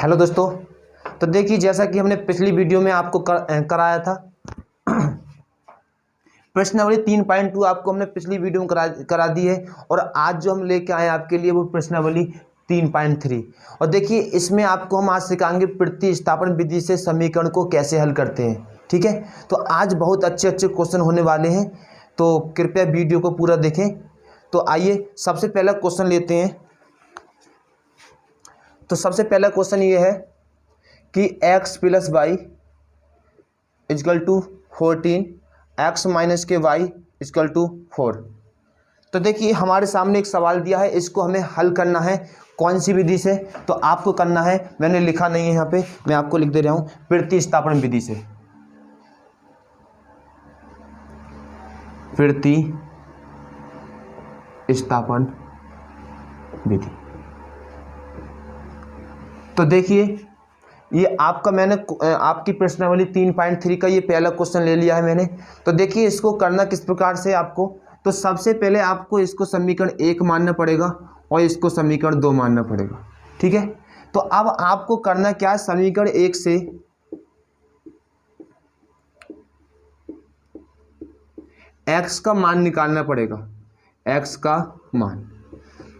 Hello दोस्तों, तो देखिए जैसा कि हमने पिछली वीडियो में आपको कराया था प्रश्नावली 3.2 आपको हमने पिछली वीडियो में करा दी है। और आज जो हम लेके आए आपके लिए वो प्रश्नावली 3.3। और देखिए इसमें आपको हम आज सिखाएंगे प्रतिस्थापन विधि से समीकरण को कैसे हल करते हैं। ठीक है, तो आज बहुत अच्छे अच्छे क्वेश्चन होने वाले हैं, तो कृपया वीडियो को पूरा देखें। तो आइए सबसे पहला क्वेश्चन लेते हैं। तो सबसे पहला क्वेश्चन ये है कि x plus Y equal to 14, x minus K Y equal to 4। तो देखिए हमारे सामने एक सवाल दिया है, इसको हमें हल करना है कौन सी विधि से। तो आपको करना है, मैंने लिखा नहीं है यहाँ पे, मैं आपको लिख दे रहा हूँ, प्रतिस्थापन विधि से। प्रतिस्थापन विधि। तो देखिए ये आपका मैंने आपकी प्रश्नावली 3.3 का ये पहला क्वेश्चन ले लिया है मैंने। तो देखिए इसको करना किस प्रकार से आपको, तो सबसे पहले आपको इसको समीकरण 1 मानना पड़ेगा और इसको समीकरण 2 मानना पड़ेगा। ठीक है, तो अब आपको करना क्या है, समीकरण 1 से x का मान निकालना पड़ेगा, x का मान।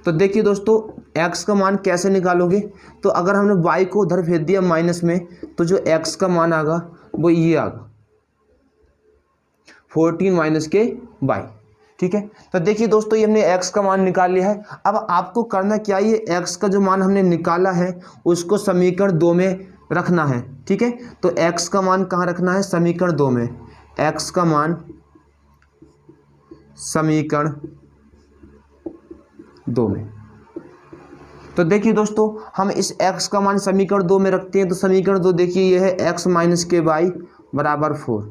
तो देखिए दोस्तों x का मान कैसे निकालोगे, तो अगर हमने y को उधर भेज दिया माइनस में, तो जो x का मान आगा वो ये आगा 14 माइनस के y। ठीक है, तो देखिए दोस्तों ये हमने x का मान निकाल लिया है। अब आपको करना क्या, ये x का जो मान हमने निकाला है उसको समीकरण 2 में रखना है। ठीक है, तो x का मान कहाँ रखना है, समीकरण 2 में। x का मान समीकरण 2 में। तो देखिए दोस्तों हम इस x का मान समीकरण 2 में रखते हैं, तो समीकरण 2 देखिए ये है x माइनस के वाई बराबर 4।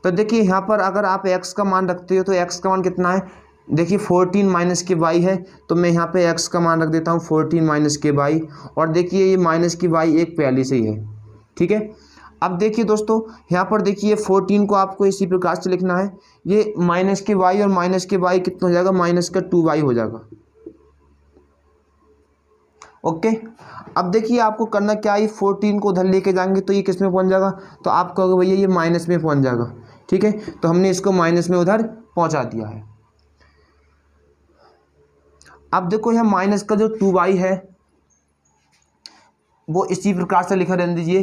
तो देखिए यहाँ पर अगर आप x का मान रखते हो तो x का मान कितना है, देखिए 14 माइनस के वाई है, तो मैं यहाँ पे x का मान रख देता हूँ 14 माइनस के वाई। और देखिए ये माइनस की वाई एक पहले से ही है। ठीक है, अब देखिए दोस्तों यहाँ पर देखिए 14 को आपको इसी प्रकार से लिखना है, ये माइनस के वाई और माइनस के वाई कितना हो जाएगा, माइनस का 2y हो जाएगा। ओके, अब देखिए आपको करना क्या है, 14 को उधर लेके जाएंगे तो ये किस में पहुंच जाएगा, तो आप कहोगे भैया ये माइनस में पहुंच जाएगा। ठीक है, तो हमने इसको माइनस में उधर पहुंचा दिया है। अब देखो यहाँ माइनस का जो 2y है वो इसी प्रकार से लिखा रहने दीजिए।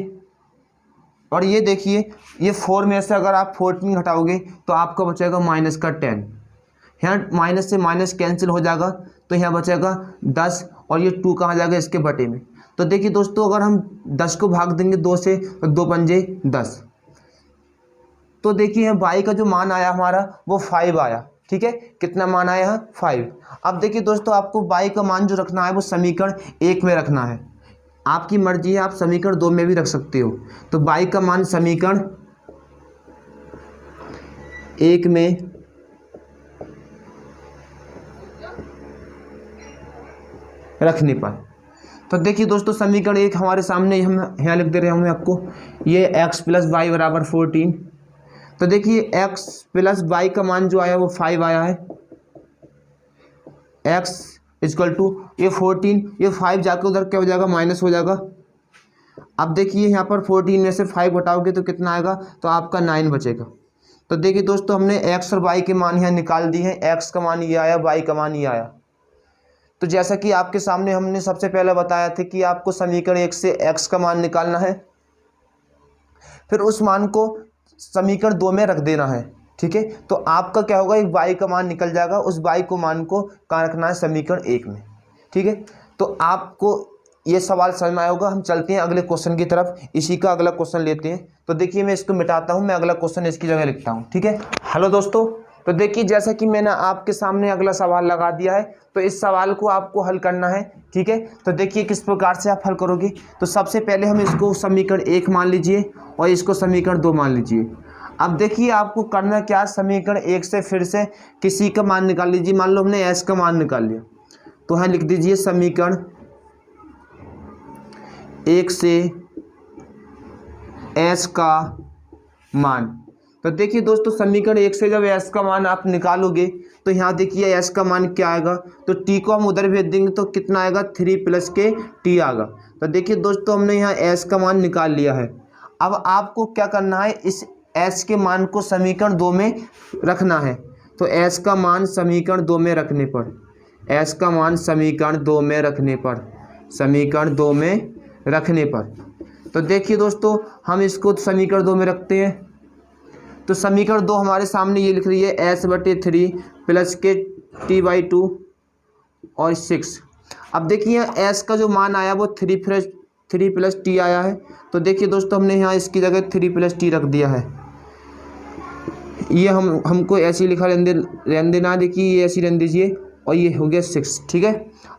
और ये देखिए ये 4 में से अगर आप 14 घटाओगे तो आपका बचेगा माइनस का 10। यहाँ माइनस से माइनस कैंसिल हो जाएगा, तो यहाँ बचेगा 10 और ये 2 कहाँ जाएगा, इसके बटे में। तो देखिए दोस्तों अगर हम 10 को भाग देंगे 2 से, तो 2 पंजे 10। तो देखिए यहाँ y का जो मान आया हमारा वो 5 आया। ठीक है, कितना मान आया है, 5। अब देखिए दोस्तों आपको y का मान जो रखना है वो समीकरण 1 में रखना है, आपकी मर्जी है, आप समीकरण 2 में भी रख सकते हो। तो y का मान समीकरण 1 में रखने पर, तो देखिए दोस्तों समीकरण 1 हमारे सामने हम यहाँ लिख दे रहे होंगे आपको, ये x प्लस वाई बराबर 14। तो देखिए x प्लस वाई का मान जो आया वो 5 आया है, x इजकल टू ये 14, ये 5 जाकर उधर क्या हो जाएगा, माइनस हो जाएगा। अब देखिए यहाँ पर 14 में से 5 घटाओगे तो कितना आएगा, तो आपका 9 बचेगा। तो देखिए दोस्तों हमने x और y के मान यहाँ निकाल दिए हैं, x का मान ये आया, y का मान ये आया। तो जैसा कि आपके सामने हमने सबसे पहले बताया था कि आपको समीकरण 1 से x का मान निकालना है, फिर उस मान को समीकरण 2 में रख देना है। ठीक है, तो आपका क्या होगा, एक y का मान निकल जाएगा, उस y को मान को कहाँ रखना है, समीकरण 1 में। ठीक है, तो आपको ये सवाल समझ में आया होगा। हम चलते हैं अगले क्वेश्चन की तरफ, इसी का अगला क्वेश्चन लेते हैं। तो देखिए मैं इसको मिटाता हूँ, मैं अगला क्वेश्चन इसकी जगह लिखता हूँ। ठीक है, हेलो दोस्तों, तो देखिए जैसा कि मैंने आपके सामने अगला सवाल लगा दिया है, तो इस सवाल को आपको हल करना है। ठीक है, तो देखिए किस प्रकार से आप हल करोगे। तो सबसे पहले हम इसको समीकरण 1 मान लीजिए और इसको समीकरण 2 मान लीजिए। अब देखिए आपको करना क्या, समीकरण 1 से फिर से किसी का मान निकाल लीजिए। मान लो हमने s का मान निकाल लिया, तो यहाँ लिख दीजिए समीकरण 1 से s का मान। तो देखिए दोस्तों समीकरण 1 से जब एस का मान आप निकालोगे तो यहाँ देखिए एस का मान क्या आएगा, तो टी को हम उधर भेज देंगे तो कितना आएगा 3 प्लस के टी आएगा। तो देखिए दोस्तों हमने यहाँ एस का मान निकाल लिया है। अब आपको क्या करना है, इस एस के मान को समीकरण 2 में रखना है। तो एस का मान समीकरण 2 में रखने पर, एस का मान समीकरण 2 में रखने पर, समीकरण 2 में रखने पर, तो देखिए दोस्तों हम इसको समीकरण 2 में रखते हैं। तो समीकरण 2 हमारे सामने ये लिख रही है s/3 प्लस के t/2 और 6। अब देखिए s का जो मान आया वो 3 प्लस टी आया है। तो देखिए दोस्तों हमने यहाँ इसकी जगह 3 प्लस टी रख दिया है। ये हमको ऐसे ही लिखा रहने देना, देखिए ये ऐसी रहने दीजिए, और ये हो गया 6। ठीक है।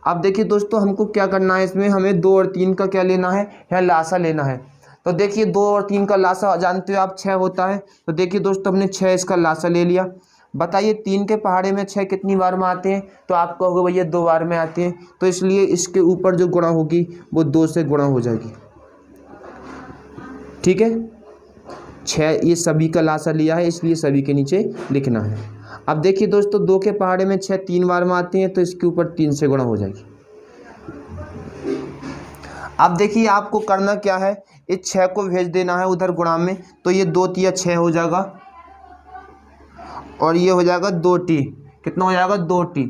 अब देखिए दोस्तों हमको क्या करना है, इसमें हमें 2 और 3 का क्या लेना है, यहाँ लासा लेना है। तो देखिए 2 और 3 का लासा जानते हो आप 6 होता है। तो देखिए दोस्तों हमने 6 इसका लासा ले लिया। बताइए 3 के पहाड़े में 6 कितनी बार में आते हैं, तो आप कहोगे भैया 2 बार में आते हैं, तो इसलिए इसके ऊपर जो गुणा होगी वो 2 से गुणा हो जाएगी। ठीक है, 6 ये सभी का लासा लिया है इसलिए सभी के नीचे लिखना है। अब देखिए दोस्तों 2 के पहाड़े में 6 3 बार में आते हैं, तो इसके ऊपर 3 से गुणा हो जाएगी। अब देखिए आपको करना क्या है, इस 6 को भेज देना है उधर गुणा में, तो ये 2 तिया 6 हो जाएगा और ये हो जाएगा 2t, कितना हो जाएगा 2t।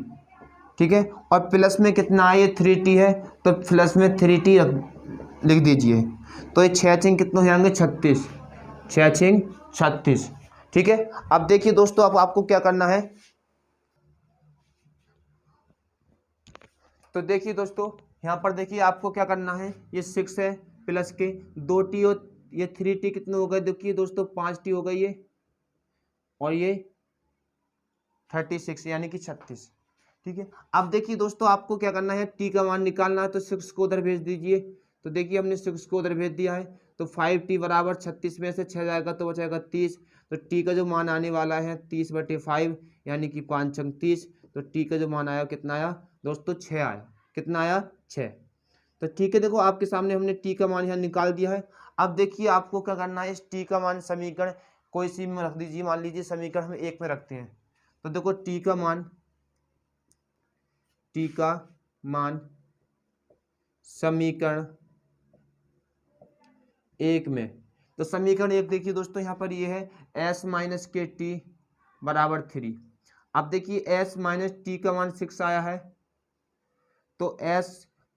ठीक है, और प्लस में कितना है, ये 3t है, तो प्लस में 3t लिख दीजिए। तो ये 6 छिंग कितने हो जाएंगे 36, 6 छिंग 36। ठीक है। अब देखिए दोस्तों अब आपको क्या करना है, तो देखिए दोस्तों यहाँ पर देखिए आपको क्या करना है, ये 6 है प्लस के 2t और ये 3t कितने हो गए, देखिए दोस्तों 5t हो गई ये, और ये 36 यानी कि 36। ठीक है। अब देखिए दोस्तों आपको क्या करना है, t का मान निकालना है, तो 6 को उधर भेज दीजिए। तो देखिए हमने 6 को उधर भेज दिया है, तो 5t बराबर 36 में से 6 जाएगा तो बचेगा 30। तो t का जो मान आने वाला है 30/5 यानी कि 5 छंग 30। तो t का जो मान आया कितना आया दोस्तों 6 आया, कितना आया 6। तो ठीक है, देखो आपके सामने हमने t का मान यहाँ निकाल दिया है। अब देखिए आपको क्या करना है, इस t का मान समीकरण कोई सी में रख दीजिए, मान लीजिए समीकरण हम 1 में रखते हैं। तो देखो t का मान समीकरण 1 में, तो समीकरण 1 देखिए दोस्तों यहाँ पर ये है s माइनस के टी बराबर 3। अब देखिए s माइनस टी का मान 6 आया है, तो s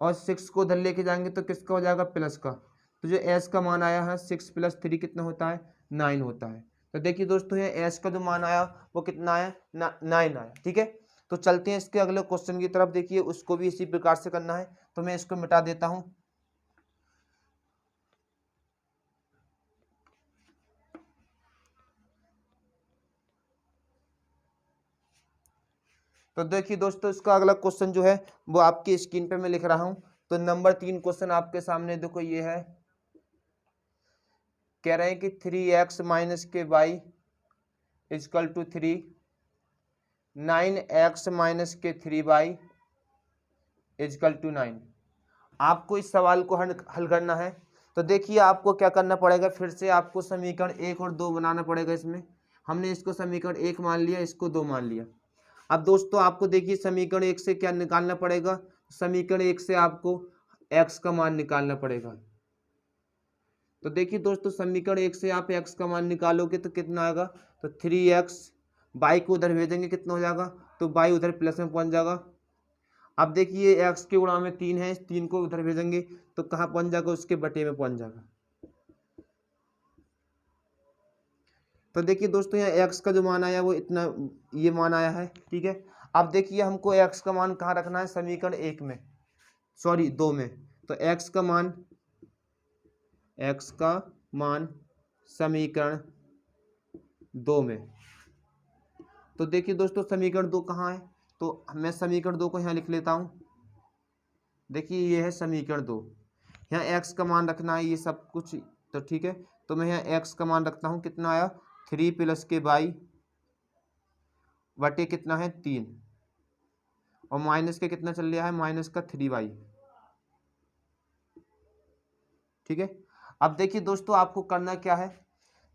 और 6 को उधर लेके जाएंगे तो किसका हो जाएगा प्लस का। तो जो s का मान आया है 6 + 3 कितना होता है 9 होता है। तो देखिए दोस्तों ये s का जो मान आया वो कितना आया 9 आया। ठीक है, तो चलते हैं इसके अगले क्वेश्चन की तरफ। देखिए उसको भी इसी प्रकार से करना है, तो मैं इसको मिटा देता हूँ। तो देखिए दोस्तों इसका अगला क्वेश्चन जो है वो आपकी स्क्रीन पे मैं लिख रहा हूँ। तो नंबर 3 क्वेश्चन आपके सामने देखो ये है, कह रहे हैं कि 3x - के y = 3, 9x - के 3y = 9। आपको इस सवाल को हल करना है। तो देखिए आपको क्या करना पड़ेगा, फिर से आपको समीकरण 1 और 2 बनाना पड़ेगा। इसमें हमने इसको समीकरण 1 मान लिया, इसको 2 मान लिया। अब दोस्तों आपको देखिए समीकरण 1 से क्या निकालना पड़ेगा, समीकरण 1 से आपको x का मान निकालना पड़ेगा। तो देखिए दोस्तों समीकरण 1 से आप x का मान निकालोगे तो कितना आएगा, तो 3x, y को उधर भेजेंगे कितना हो जाएगा, तो y उधर प्लस में पहुंच जाएगा। अब देखिए x के गुणा में 3 है, इस 3 को उधर भेजेंगे तो कहाँ पहुंच जाएगा, उसके बटे में पहुंच जाएगा। तो देखिए दोस्तों यहाँ x का जो मान आया वो इतना ये मान आया है। ठीक है, अब देखिए हमको x का मान कहाँ रखना है, समीकरण 1 में, सॉरी 2 में। तो x का मान समीकरण 2 में। तो देखिए दोस्तों समीकरण 2 कहाँ है, तो मैं समीकरण 2 को यहाँ लिख लेता हूँ। देखिए ये है समीकरण 2, यहाँ x का मान रखना है ये सब कुछ। तो ठीक है, तो मैं यहाँ x का मान रखता हूँ, कितना आया 3 + के y बटे कितना है 3, और माइनस के कितना चल रहा है माइनस का 3y। ठीक है, अब देखिए दोस्तों आपको करना क्या है,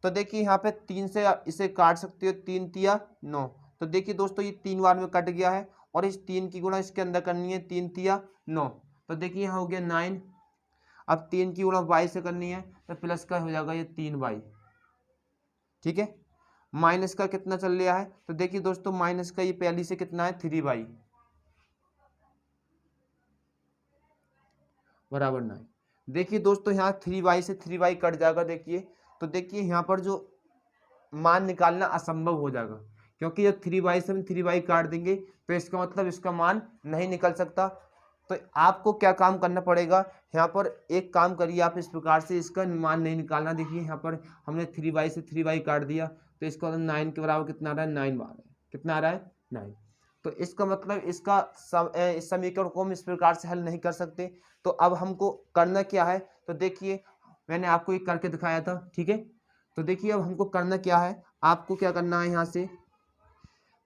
तो देखिए यहाँ पे 3 से इसे काट सकते हो, 3 तिया 9। तो देखिए दोस्तों ये 3 बार में कट गया है और इस 3 की गुणा इसके अंदर करनी है, 3 तिया 9। तो देखिए यहाँ हो गया 9। अब 3 की गुणा y से करनी है तो प्लस का हो जाएगा ये 3y। ठीक है, माइनस का कितना चल रहा है, तो देखिए दोस्तों माइनस का ये पहली से कितना है 3y बराबर 9। देखिए दोस्तों यहाँ 3y से 3y कट जाएगा। देखिए तो देखिए यहाँ पर जो मान निकालना असंभव हो जाएगा, क्योंकि जब 3y से हम 3y काट देंगे तो इसका मतलब इसका मान नहीं निकल सकता। तो आपको क्या काम करना पड़ेगा, यहाँ पर एक काम करिए आप इस प्रकार से, इसका मान नहीं निकालना। देखिए यहाँ पर हमने 3y से 3y काट दिया तो इसका मतलब 9 के बराबर कितना आ रहा है, 9 आ रहा है। कितना आ रहा है, 9। तो इसका मतलब इसका इस समीकरण को हम इस प्रकार से हल नहीं कर सकते। तो अब हमको करना क्या है, तो देखिए मैंने आपको एक करके दिखाया था। ठीक है, तो देखिए अब हमको करना क्या है, आपको क्या करना है यहाँ से,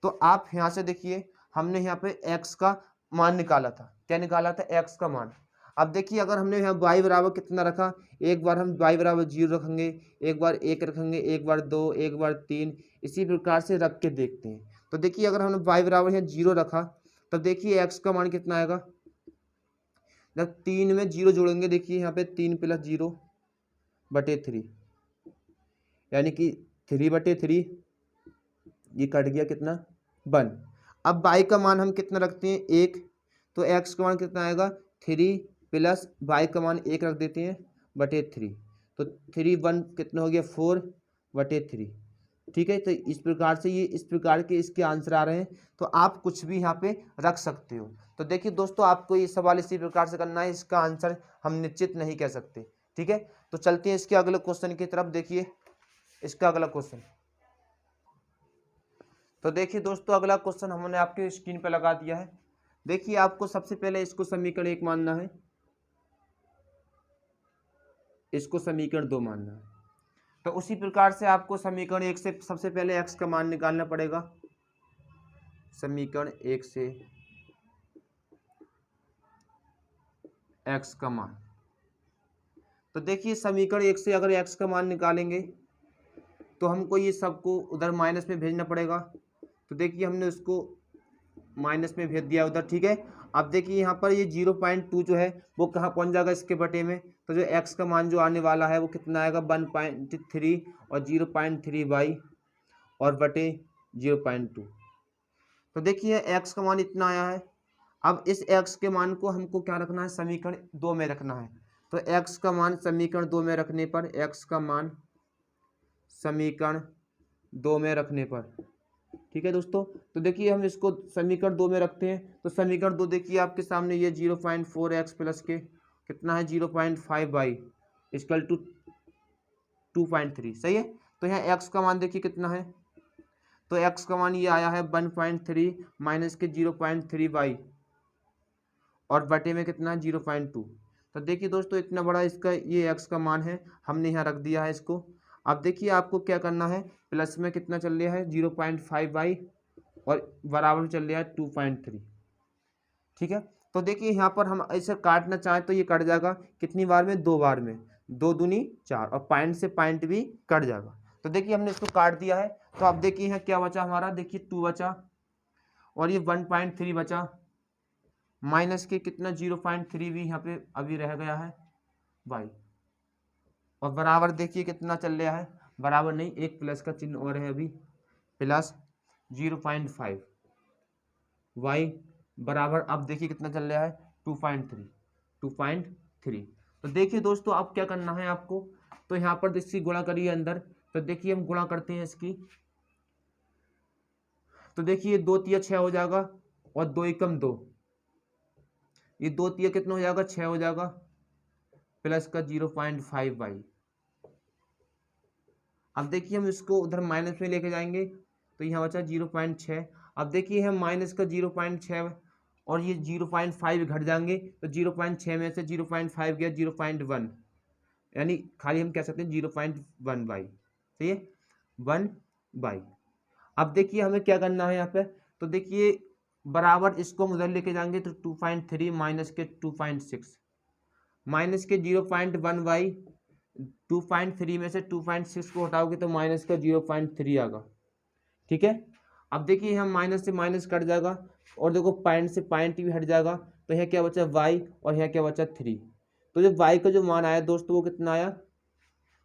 तो आप यहाँ से देखिए हमने यहाँ पे x का मान निकाला था। क्या निकाला था, x का मान। अब देखिए अगर हमने यहाँ y बराबर कितना रखा, एक बार हम y बराबर 0 रखेंगे, एक बार 1 रखेंगे, एक बार 2, एक बार 3, इसी प्रकार से रख के देखते हैं। तो देखिए अगर हमने y बराबर यहाँ 0 रखा तब देखिए x का मान कितना आएगा, जब 3 में 0 जोड़ेंगे, देखिए यहाँ पे 3 + 0 / 3, यानी कि 3/3 ये कट गया कितना, 1। अब y का मान हम कितना रखते हैं, 1, तो x का मान कितना आएगा, 3 + y का मान 1 रख देते हैं /3, तो 3 1 कितना हो गया, 4/3। ठीक है, तो इस प्रकार से ये इस प्रकार के इसके आंसर आ रहे हैं। तो आप कुछ भी यहाँ पे रख सकते हो। तो देखिए दोस्तों आपको ये सवाल इसी प्रकार से करना है, इसका आंसर हम निश्चित नहीं कह सकते। ठीक है, तो चलते हैं इसके अगले क्वेश्चन की तरफ। देखिए इसका अगला क्वेश्चन, तो देखिए दोस्तों अगला क्वेश्चन हमने आपके स्क्रीन पर लगा दिया है। देखिए आपको सबसे पहले इसको समीकरण 1 मानना है, इसको समीकरण 2 मानना है। तो उसी प्रकार से आपको समीकरण 1 से सबसे पहले x का मान निकालना पड़ेगा। समीकरण 1 से x का मान, तो देखिए समीकरण 1 से अगर x का मान निकालेंगे तो हमको ये सबको उधर माइनस में भेजना पड़ेगा। तो देखिए हमने उसको माइनस में भेज दिया उधर। ठीक है, अब देखिए यहाँ पर ये 0.2 जो है वो कहाँ पहुँच जाएगा, इसके बटे में। तो जो x का मान जो आने वाला है वो कितना आएगा, 1.3 और 0.3y और बटे 0.2। तो देखिए x का मान इतना आया है। अब इस x के मान को हमको क्या रखना है, समीकरण 2 में रखना है। तो x का मान समीकरण 2 में रखने पर, x का मान समीकरण 2 में रखने पर, ठीक है दोस्तों, तो देखिए हम इसको समीकरण 2 में रखते हैं। तो समीकरण 2 देखिए आपके सामने, ये 0.4x प्लस के कितना है 0.5y इक्वल टू 2.3। सही है, तो यहाँ x का मान देखिए कितना है, तो x का मान ये आया है 1.3 माइनस के 0.3y और बटे में कितना है 0.2। तो देखिए दोस्तों इतना बड़ा इसका ये x का मान है, हमने यहाँ रख दिया है इसको। अब देखिए आपको क्या करना है, प्लस में कितना चल रहा है 0.5y और बराबर चल रहा है 2.3। ठीक है, तो देखिए यहाँ पर हम ऐसे काटना चाहें तो ये कट जाएगा कितनी बार में, 2 बार में, 2 दूनी 4 और पॉइंट से पॉइंट भी कट जाएगा। तो देखिए हमने इसको काट दिया है। तो अब देखिए यहाँ क्या बचा हमारा, देखिए 2 बचा और ये 1.3 बचा, माइनस के कितना 0.3 भी यहाँ पे अभी रह गया है y और बराबर देखिए कितना चल रहा है, बराबर नहीं एक प्लस का चिन्ह और है अभी, प्लस 0.5 y बराबर अब देखिए कितना चल रहा है 2.3। तो देखिए दोस्तों अब क्या करना है आपको, तो यहाँ पर इसकी गुणा करिए अंदर। तो देखिए हम गुणा करते हैं इसकी, तो देखिए 2 तिया 6 हो जाएगा और 2 एकम 2, ये 2 तिया कितना हो जाएगा 6 हो जाएगा, प्लस का 0.5y। अब देखिए हम इसको उधर माइनस में लेके जाएंगे तो यहाँ बचा 0.6। अब देखिए हम माइनस का 0.6 और ये 0.5 घट जाएंगे, तो 0.6 में से 0.5 गया 0.1, यानी खाली हम कह सकते हैं 0.1y। सही है, 1y। अब देखिए हमें क्या करना है यहाँ पे, तो देखिए बराबर इसको हम उधर लेके जाएंगे तो 2.3 माइनस के 2.6 माइनस के 0.1y 2.3 में से 2.6 को हटाओगे तो माइनस का 0.3 आएगा। ठीक है, अब देखिए यहाँ माइनस से माइनस कट जाएगा और देखो पॉइंट से पॉइंट भी हट जाएगा, तो यहाँ क्या बचा y और यहाँ क्या बचा 3। तो जो y का जो मान आया दोस्तों वो कितना आया,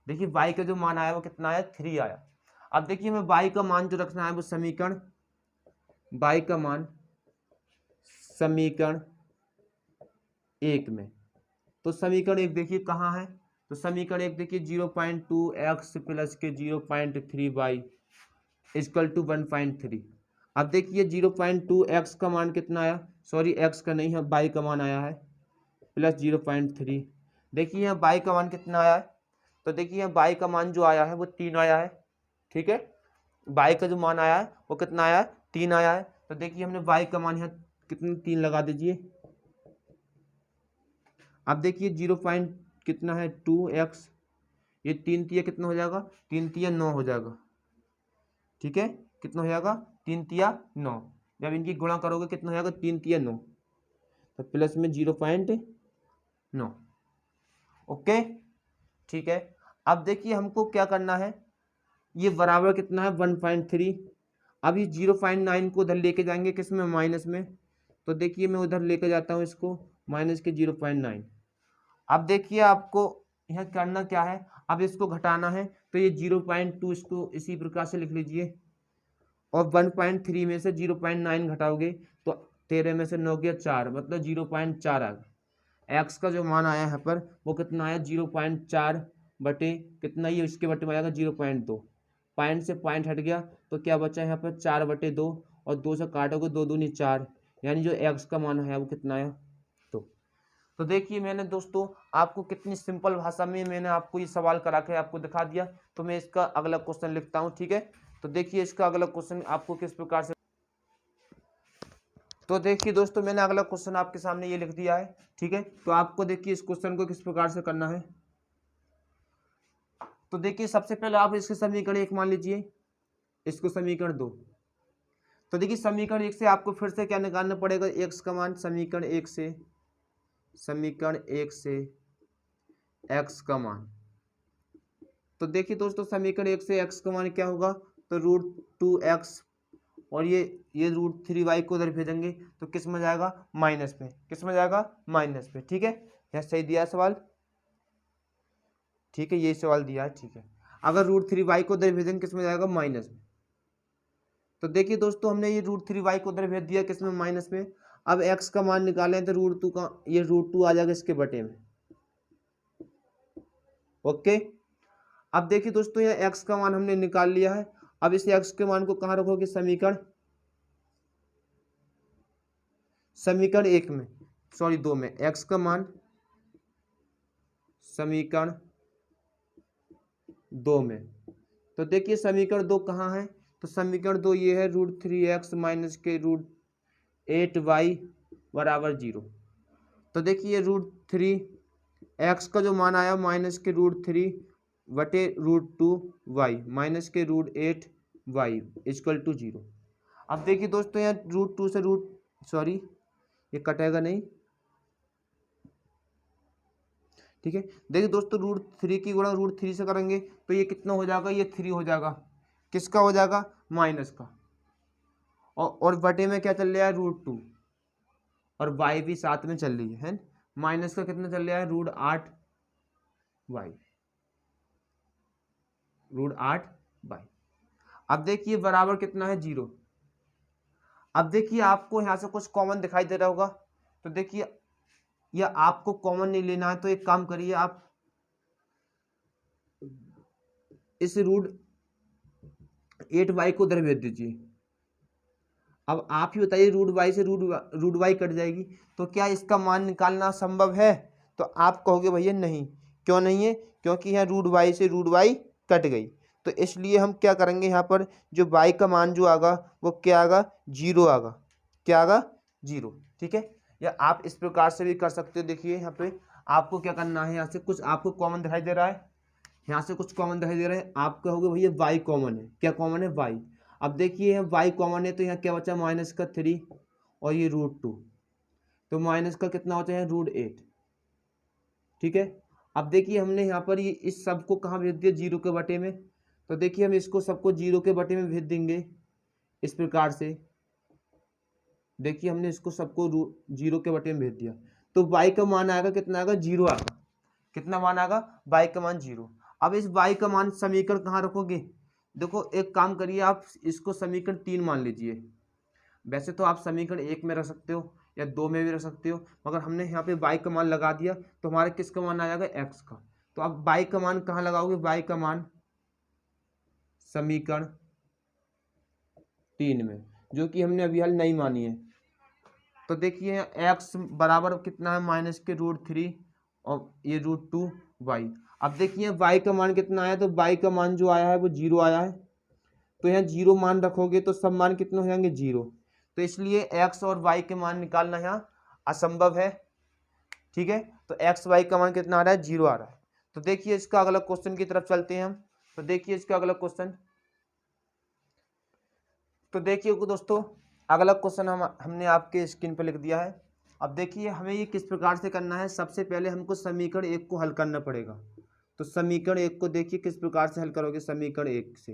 देखिए y का जो मान आया वो कितना आया, 3 आया। अब देखिए हमें y का मान जो रखना है वो समीकरण y का मान समीकरण 1 में, तो समीकरण 1 देखिए कहाँ है, तो समीकरण 1 देखिए 0.2x प्लस के 0.3y इक्वल टू 1.3। अब देखिए 0.2x का मान कितना आया, सॉरी x का नहीं है y का मान आया है प्लस 0.3। देखिए यहाँ y का मान कितना आया है, तो देखिए यहाँ y का मान जो आया है वो 3 आया है। ठीक है, y का जो मान आया है वो कितना आया है, 3 आया है। तो देखिए हमने y का मान यहाँ कितनी 3 लगा दीजिए। अब देखिए 0 पॉइंट कितना है 2x, ये 3 तिया कितना हो जाएगा, 3 तिया 9 हो जाएगा। ठीक है, कितना हो जाएगा, 3 तिया 9। जब इनकी गुणा करोगे कितना हो जाएगा, 3 तिया 9, तो प्लस में 0.9। ओके, ठीक है। अब देखिए हमको क्या करना है, ये बराबर कितना है 1.3। अब ये 0.9 को उधर लेके जाएंगे किस में, माइनस में, तो देखिए मैं उधर लेके जाता हूँ इसको माइनस के 0.9। अब देखिए आपको यहाँ करना क्या है, अब इसको घटाना है, तो ये 0.2 इसको इसी प्रकार से लिख लीजिए, और 1.3 में से 0.9 घटाओगे तो 13 में से 9 गया 4, मतलब 0.4 आ गया। एक्स का जो मान आया यहाँ पर वो कितना आया, 0.4 बटे कितना, ये इसके बटे में आएगा 0.2। पॉइंट से पॉइंट हट गया तो क्या बचा यहाँ पर 4/2, और 2 से काटोगे 2 दूनी 4, यानी जो एक्स का मान है वो कितना आया 2। तो देखिए मैंने दोस्तों आपको कितनी सिंपल भाषा में मैंने आपको ये सवाल करा के आपको दिखा दिया। तो मैं इसका अगला क्वेश्चन लिखता हूँ। ठीक है, तो देखिए इसका अगला क्वेश्चन आपको किस प्रकार से, तो देखिए दोस्तों मैंने अगला क्वेश्चन आपके सामने ये लिख दिया है। ठीक है, तो आपको देखिए इस क्वेश्चन को किस प्रकार से करना है। तो देखिए सबसे पहले आप इसके समीकरण 1 मान लीजिए, इसको समीकरण 2। तो देखिए समीकरण 1 से आपको फिर से क्या निकालना पड़ेगा, एक्स का मान, समीकरण 1 से एक्स का मान। तो देखिए दोस्तों समीकरण 1 से एक्स का मान क्या होगा, तो √2x, और ये √3y को उधर भेजेंगे तो किस में जाएगा, माइनस में, किस में जाएगा, माइनस में। ठीक है, यह सही दिया है सवाल। ठीक है, ये सवाल दिया है। ठीक है, अगर √3y को उधर भेजेंगे किस में जाएगा, माइनस में। तो देखिए दोस्तों हमने ये √3y को उधर भेज दिया किस में, माइनस में। अब x का मान निकालें तो √2 का, ये √2 आ जाएगा इसके बटे में। ओके, अब देखिए दोस्तों यहाँ x का मान हमने निकाल लिया है। अब इस x के मान को कहाँ रखोगे, समीकरण 1 में, सॉरी 2 में, x का मान समीकरण 2 में। तो देखिए समीकरण 2 कहाँ है, तो समीकरण 2 ये है √3x माइनस के √8y बराबर 0। तो देखिए √3x का जो मान आया माइनस के √3 बटे √2y माइनस के √8y इक्वल टू 0। अब देखिए दोस्तों यहाँ √2 से सॉरी ये कटेगा नहीं। ठीक है, देखिए दोस्तों √3 की गुणा √3 से करेंगे तो ये कितना हो जाएगा, ये 3 हो जाएगा, किसका हो जाएगा, माइनस का, और बटे में क्या चल रहा है, √2, और y भी साथ में चल रही है माइनस का कितना चल रहा है, √8y, √8y। अब देखिए बराबर कितना है, 0। अब देखिए आपको यहाँ से कुछ कॉमन दिखाई दे रहा होगा, तो देखिए या आपको कॉमन नहीं लेना है तो एक काम करिए, आप इस √8y को उधर भेज दीजिए। अब आप ही बताइए √y से √y कट जाएगी तो क्या इसका मान निकालना संभव है, तो आप कहोगे भैया नहीं, क्यों नहीं है, क्योंकि यहाँ √y से √y कट गई, तो इसलिए हम क्या करेंगे, यहाँ पर जो y का मान जो आगा वो क्या आगा, 0 आगा, क्या आगा, 0। ठीक है, या आप इस प्रकार से भी कर सकते हो। देखिए यहाँ पे आपको क्या करना है, यहाँ से कुछ आपको कॉमन दिखाई दे रहा है, यहाँ से कुछ कॉमन दिखाई दे रहा है, आप कहोगे भैया y कॉमन है, क्या कॉमन है, y। अब देखिए यहाँ y कॉमन है तो यहाँ क्या बचा, माइनस का 3 और ये √2, तो माइनस का कितना होता है, √8। ठीक है, अब देखिए हमने यहाँ पर ये इस सब को कहाँ भेज दिया, जीरो के बटे में। तो देखिए हम इसको सबको जीरो के बटे में भेज देंगे इस प्रकार से। देखिए हमने इसको सबको जीरो के बटे में भेज दिया, तो y का मान आएगा कितना, आएगा जीरो आएगा। कितना मान आएगा, y का मान जीरो। अब इस y का मान समीकरण कहाँ रखोगे, देखो एक काम करिए, आप इसको समीकरण 3 मान लीजिए। वैसे तो आप समीकरण 1 में रख सकते हो या 2 में भी रख सकते हो, मगर हमने यहाँ पे y का मान लगा दिया तो हमारे किसका मान आ जाएगा, x का। तो अब y का मान कहाँ लगाओगे, y का मान समीकरण 3 में, जो कि हमने अभी हल नहीं मानी है। तो देखिए x बराबर कितना है, -√3 और ये √2y। अब देखिए y का मान कितना आया, तो y का मान जो आया है वो जीरो आया है। तो यहाँ जीरो मान रखोगे तो सब मान कितने हो जाएंगे, जीरो। तो इसलिए x और y के मान निकालना यहाँ असंभव है। ठीक है, तो x y का मान कितना आ रहा है, जीरो आ रहा है। तो देखिए इसका अगला क्वेश्चन की तरफ चलते हैं हम। तो देखिए इसका अगला क्वेश्चन, तो देखिए दोस्तों अगला क्वेश्चन हमने आपके स्क्रीन पर लिख दिया है। अब देखिए हमें ये किस प्रकार से करना है। सबसे पहले हमको समीकरण 1 को हल करना पड़ेगा। तो समीकरण 1 को देखिए किस प्रकार से हल करोगे, समीकरण 1 से।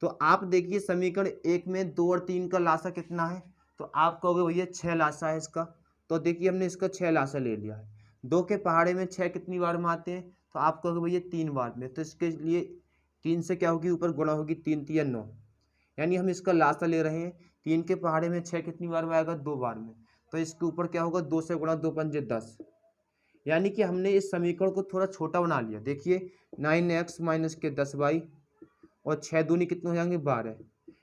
तो आप देखिए समीकरण 1 में 2 और 3 का लासा कितना है, तो आप कहोगे भैया 6 लासा है इसका। तो देखिए हमने इसका 6 लासा ले लिया है। 2 के पहाड़े में 6 कितनी बार में आते हैं, तो आप कहोगे भैया 3 बार में। तो इसके लिए 3 से क्या होगी, ऊपर गुणा होगी, 3 3 9, यानी हम इसका लासा ले रहे हैं। 3 के पहाड़े में 6 कितनी बार में आएगा, 2 बार में। तो इसके ऊपर क्या होगा, 2 से गुणा, 2 पंजे 10, यानी कि हमने इस समीकरण को थोड़ा छोटा बना लिया। देखिए 9x माइनस के 10y और 6 दूनी कितने हो जाएंगे, 12।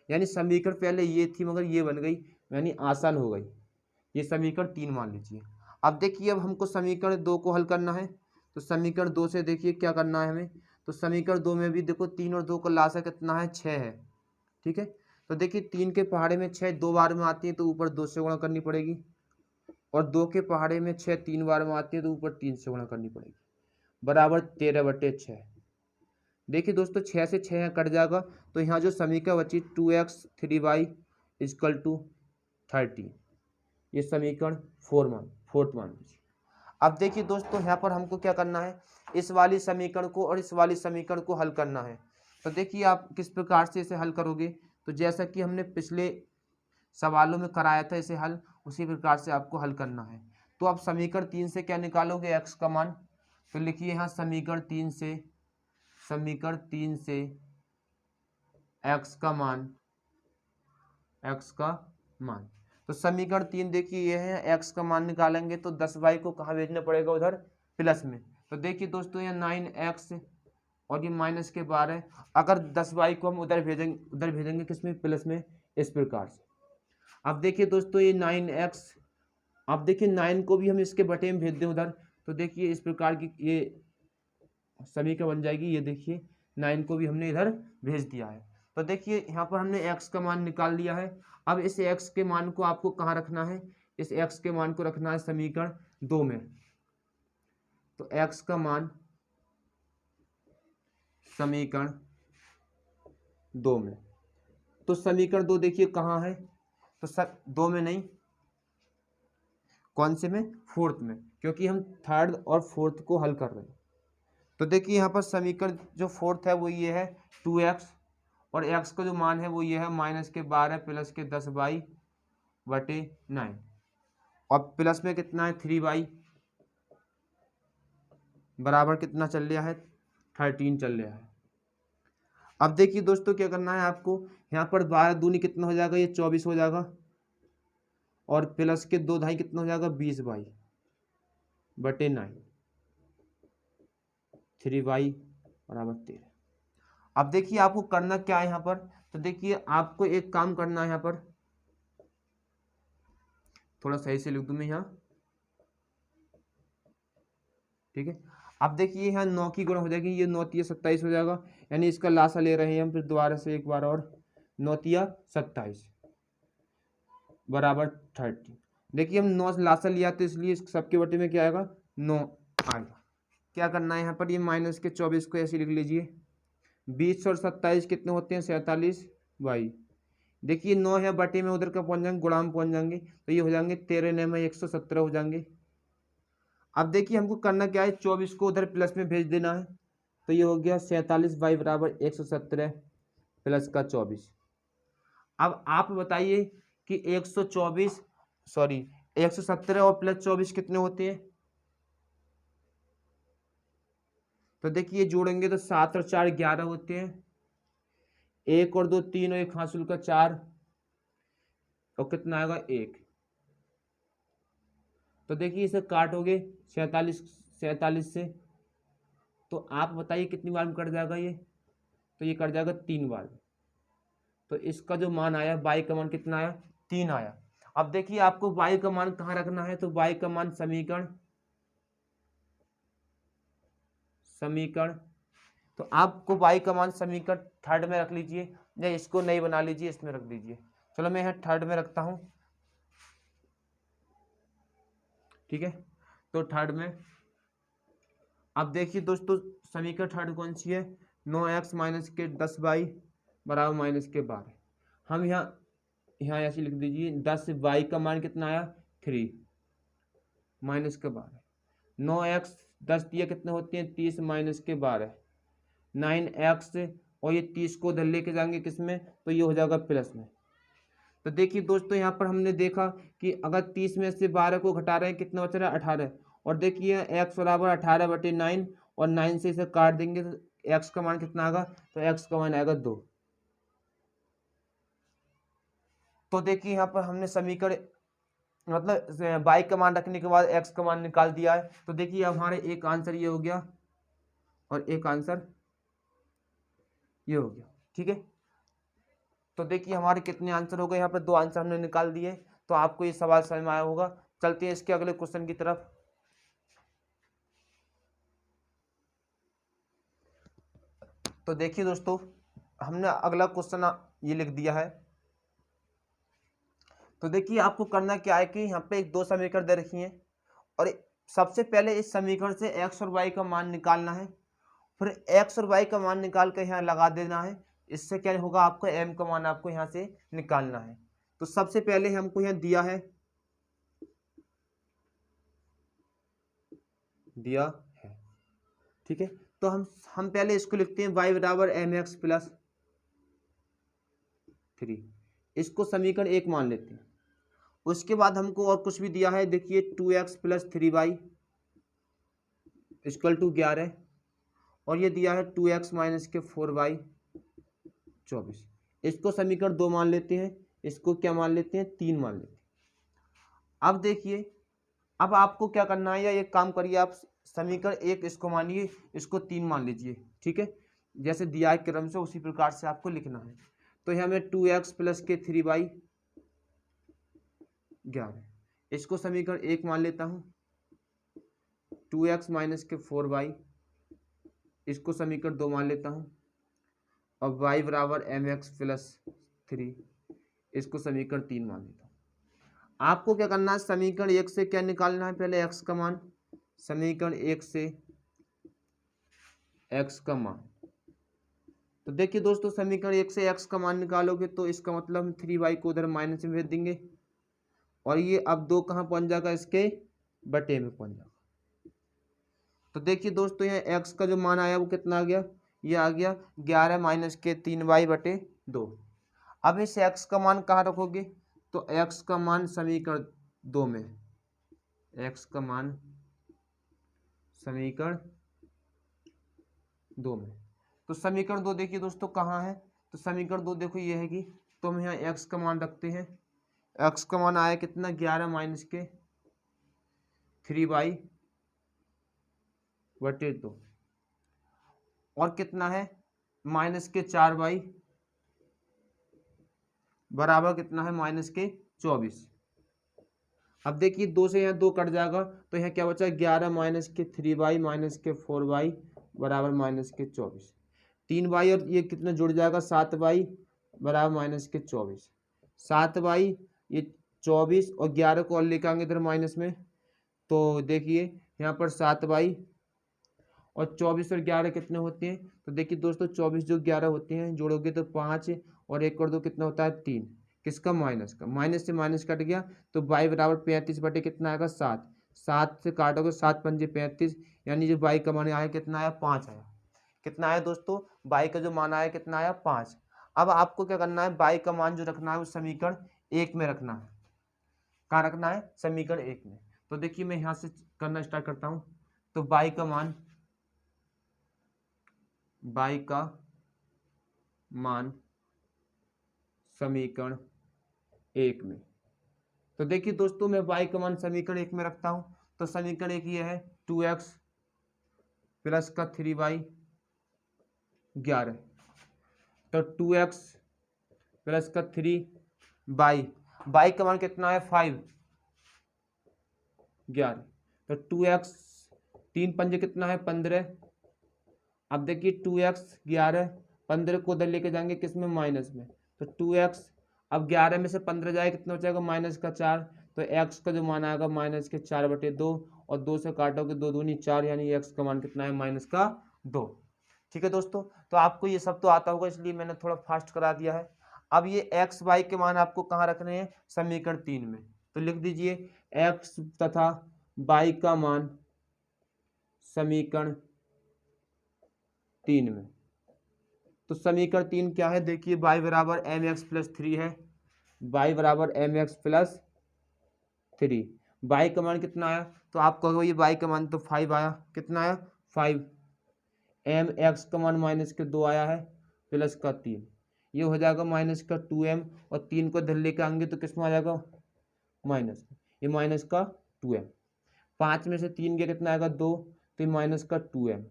यानी समीकरण पहले ये थी मगर ये बन गई, यानी आसान हो गई। ये समीकरण 3 मान लीजिए। अब देखिए अब हमको समीकरण 2 को हल करना है। तो समीकरण 2 से देखिए क्या करना है हमें। तो समीकरण 2 में भी देखो 3 और 2 का लासा कितना है, 6 है। ठीक है, तो देखिए 3 के पहाड़े में 6 2 बार में आती है, तो ऊपर 2 से गुणा करनी पड़ेगी। और 2 के पहाड़े में 6 3 बार में आती है, तो ऊपर 3 से गुणा करनी पड़ेगी, बराबर 13/6। देखिए दोस्तों 6 से 6 यहाँ कट जाएगा, तो यहाँ जो समीकरण बची 2x 3y = 30, ये समीकरण 4th मान लीजिए। अब देखिए दोस्तों यहाँ पर हमको क्या करना है, इस वाली समीकरण को और इस वाली समीकरण को हल करना है। तो देखिए आप किस प्रकार से इसे हल करोगे। तो जैसा कि हमने पिछले सवालों में कराया था इसे हल, उसी प्रकार से आपको हल करना है। तो आप समीकरण 3 से क्या निकालोगे, x का मान। तो लिखिए यहाँ समीकरण 3 से x का मान। तो समीकरण 3 देखिए ये है, x का मान निकालेंगे तो 10y को कहाँ भेजना पड़ेगा, उधर प्लस में। तो देखिए दोस्तों ये 9x और ये -12। अगर 10y को हम उधर भेजेंगे किसमें, प्लस में, इस प्रकार से। अब देखिए दोस्तों ये 9x, अब देखिए 9 को भी हम इसके बटे में भेज दें उधर, तो देखिए इस प्रकार की ये समीकरण बन जाएगी। ये देखिए 9 को भी हमने इधर भेज दिया है। तो देखिए यहाँ पर हमने x का मान निकाल लिया है। अब इस x के मान को आपको कहाँ रखना है, इस x के मान को रखना है समीकरण 2 में। तो x का मान समीकरण 2 में, तो समीकरण 2 देखिए कहाँ है, तो 2 में नहीं, कौन से में, 4th में, क्योंकि हम 3rd और 4th को हल कर रहे हैं। तो देखिए यहाँ पर समीकरण जो 4th है वो ये है 2x, और x का जो मान है वो ये है -12 प्लस के 10y/9, और प्लस में कितना है 3y, बराबर कितना चल रहा है, 13 चल रहा है। अब देखिए दोस्तों क्या करना है आपको, यहाँ पर 12 दूनी कितना हो जाएगा, ये 24 हो जाएगा, और प्लस के 2 ढाई कितना हो जाएगा, 20y/9, 3y = 13। अब देखिए आपको करना क्या है यहाँ पर। तो देखिए आपको एक काम करना है, यहाँ पर थोड़ा सही से लिख दूं मैं यहाँ, ठीक है। अब देखिए यहाँ 9 की गुणा हो जाएगी, ये 9 × 27 हो जाएगा, यानी इसका लासा ले रहे हैं हम फिर दोबारा से एक बार और, 9 × 27 = 30। देखिए हम 9 लासा लिया तो इसलिए सबके बटे में क्या आएगा, 9 आएगा। क्या करना है यहाँ पर, ये -24 को ऐसे लिख लीजिए। 20 और 27 कितने होते हैं, 47y। देखिए 9 है बटे में, उधर का पहुँच जाएंगे, गुणा में पहुँच जाएंगे, तो ये हो जाएंगे 13 9 में 117 हो जाएंगे। अब देखिए हमको करना क्या है, 24 को उधर प्लस में भेज देना है। तो ये हो गया 47 बराबर 117 प्लस का 24। अब आप बताइए कि 124 सॉरी 117 और प्लस 24 कितने होते हैं। तो देखिए जोड़ेंगे तो 7 और 4 11 होते हैं, 1 और 2 3 और 1 हासिल का 4 और कितना आएगा 1। तो देखिए इसे काटोगे 47 से, तो आप बताइए कितनी बार में कट जाएगा ये। तो ये कट जाएगा 3 बार। तो इसका जो मान आया y का मान कितना आया 3 आया। अब देखिए आपको y का मान कहाँ रखना है, तो y का मान समीकरण तो आपको y का मान समीकरण थर्ड में रख लीजिए, या इसको नहीं बना लीजिए, इसमें रख दीजिए। चलो मैं यहाँ थर्ड में रखता हूँ, ठीक है। तो थर्ड में अब देखिए दोस्तों समीकरण थर्ड कौन सी है, 9x माइनस के 10y बराबर माइनस के 12। हम यहाँ ऐसे लिख दीजिए 10y का मान कितना आया 3 माइनस के 12, 9x 10 दिया कितने होते हैं 30 माइनस के 12 9x, और ये 30 को उधर लेके जाएंगे किस में, तो ये हो जाएगा प्लस में। तो देखिए दोस्तों यहाँ पर हमने देखा कि अगर 30 में से 12 को घटा रहे हैं कितना बच रहा है 18, और देखिए x बराबर 18/9 और 9 से इसे काट देंगे तो x का मान कितना आएगा, तो x का मान आएगा 2। तो देखिए यहाँ पर हमने समीकरण मतलब y का मान रखने के बाद x का मान निकाल दिया है। तो देखिए हमारे एक आंसर ये हो गया और एक आंसर ये हो गया, ठीक है। तो देखिए हमारे कितने आंसर हो गए, यहाँ पर 2 आंसर हमने निकाल दिए। तो आपको ये सवाल समझ में आया होगा। चलते हैं इसके अगले क्वेश्चन की तरफ। तो देखिए दोस्तों हमने अगला क्वेश्चन ये लिख दिया है। तो देखिए आपको करना क्या है कि यहाँ पे एक 2 समीकरण दे रखी हैं, और सबसे पहले इस समीकरण से x और y का मान निकालना है, फिर x और y का मान निकाल कर यहाँ लगा देना है। इससे क्या होगा, आपको m का मान आपको यहाँ से निकालना है। तो सबसे पहले हमको यहाँ दिया है ठीक है। तो हम पहले इसको लिखते हैं y बराबर mx प्लस 3, इसको समीकरण 1 मान लेते हैं। उसके बाद हमको और कुछ भी दिया है, देखिए 2x plus 3y equal to 11, और ये दिया है 2x माइनस के 4y 24। इसको समीकरण 2 मान लेते हैं, इसको क्या मान लेते हैं 3 मान लेते हैं। अब देखिए अब आपको क्या करना है, या एक काम करिए आप समीकरण 1 इसको मानिए, इसको 3 मान लीजिए, ठीक है। जैसे दिया है क्रम से उसी प्रकार से आपको लिखना है। तो यहाँ में 2x प्लस के 3y 11, इसको समीकरण 1 मान लेता हूँ। 2x माइनस के 4y इसको समीकरण 2 मान लेता हूँ, और y बराबर mx प्लस 3 इसको समीकरण 3 मान लेता हूँ। आपको क्या करना है, समीकरण 1 से क्या निकालना है, पहले x का मान, समीकरण 1 से x का मान। तो देखिए दोस्तों समीकरण 1 से x का मान निकालोगे तो इसका मतलब हम 3y को उधर माइनस में भेज देंगे, और ये अब 2 कहाँ पहुंच जाएगा, इसके बटे में पहुंच जाएगा। तो देखिए दोस्तों यहाँ x का जो मान आया वो कितना आ गया, ये आ गया 11 माइनस के 3y बटे 2। अब इस x का मान कहाँ रखोगे, तो x का मान समीकरण 2 में, x का मान समीकरण 2 में। तो समीकरण 2 देखिए दोस्तों कहाँ है, तो समीकरण 2 देखो ये है कि, तो हम यहाँ x का मान रखते हैं। x का मान आया कितना 11 माइनस के 3y बटे 2, और कितना है माइनस के 4y बराबर कितना है माइनस के 24। अब देखिए 2 से यहाँ 2 कट जाएगा, तो यहाँ क्या बचा 11 माइनस के 3y माइनस के 4y बराबर माइनस के 24। 3y और ये कितना जुड़ जाएगा 7y बराबर माइनस के 24। 7y ये 24 और 11 को और लेकर आएंगे इधर माइनस में, तो देखिए यहाँ पर 7y और 24 और 11 कितने होते हैं, तो देखिए दोस्तों 24 जो 11 होते हैं जोड़ोगे तो 5 और 1 और 2 कितना होता है 3, किसका माइनस का, माइनस से माइनस कट गया तो y बराबर 35 बटे कितना आएगा 7। 7 से काटोगे 7 पंजे 35, यानी जो बाई का मान आया कितना आया 5 आया। कितना आया दोस्तों, बाई का जो मान आया कितना आया 5। अब आपको क्या करना है, बाई का मान जो रखना है उस समीकरण 1 में रखना है। कहाँ रखना है, समीकरण 1 में। तो देखिए मैं यहाँ से करना स्टार्ट करता हूँ। तो बाई का मान समीकरण 1 में। तो देखिए दोस्तों मैं बाई का मान समीकरण 1 में रखता हूँ। तो समीकरण 1 ये है 2x प्लस का 3y 11। तो 2x प्लस का 3y, बाई का मान कितना है 5 11। तो 2x 3 पंजे कितना है 15। अब देखिए 2x 11 15 को उधर लेके जाएंगे किस में, माइनस में। तो 2x, अब 11 में से 15 जाए कितना बचेगा, माइनस का 4। तो x का जो मान आएगा माइनस के 4/2, और 2 से काटोगे 2 दूनी 4, यानी x का मान कितना है माइनस का 2। ठीक है दोस्तों, तो आपको ये सब तो आता होगा, इसलिए मैंने थोड़ा फास्ट करा दिया है। अब ये x y के मान आपको कहाँ रखने हैं, समीकरण 3 में। तो लिख दीजिए x तथा y का मान समीकरण 3 में। तो समीकरण 3 क्या है, देखिए y बराबर mx प्लस 3 है, y बराबर mx प्लस 3। y का मान कितना आया, तो आप कहोगे ये y का मान तो 5 आया, कितना आया 5। mx का मान माइनस के 2 आया है, प्लस का 3, ये हो जाएगा माइनस का 2m, और 3 को इधर लेके आएंगे तो किस में आ जाएगा, माइनस, ये माइनस का 2m। 5 में से 3 गया कितना आएगा 2, तो ये माइनस का 2m।